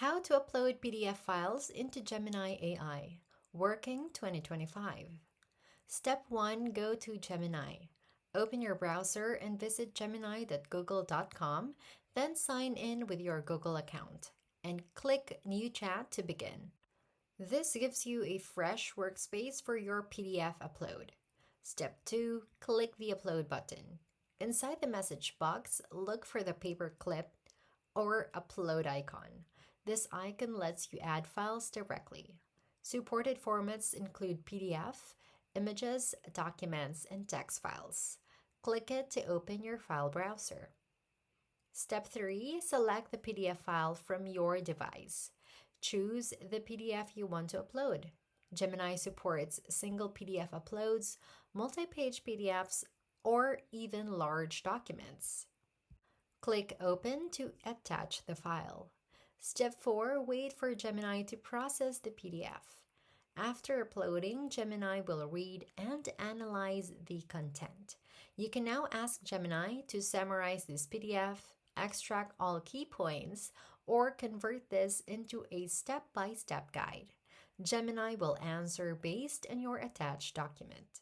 How to upload PDF files into Gemini AI, working 2025. Step 1. Go to Gemini. Open your browser and visit gemini.google.com, then sign in with your Google account, and click New Chat to begin. This gives you a fresh workspace for your PDF upload. Step 2. Click the Upload button. Inside the message box, look for the paperclip or upload icon. This icon lets you add files directly. Supported formats include PDF, images, documents, and text files. Click it to open your file browser. Step 3. Select the PDF file from your device. Choose the PDF you want to upload. Gemini supports single PDF uploads, multi-page PDFs, or even large documents. Click Open to attach the file. Step 4. Wait for Gemini to process the PDF. After uploading, Gemini will read and analyze the content. You can now ask Gemini to summarize this PDF, extract all key points, or convert this into a step-by-step guide. Gemini will answer based on your attached document.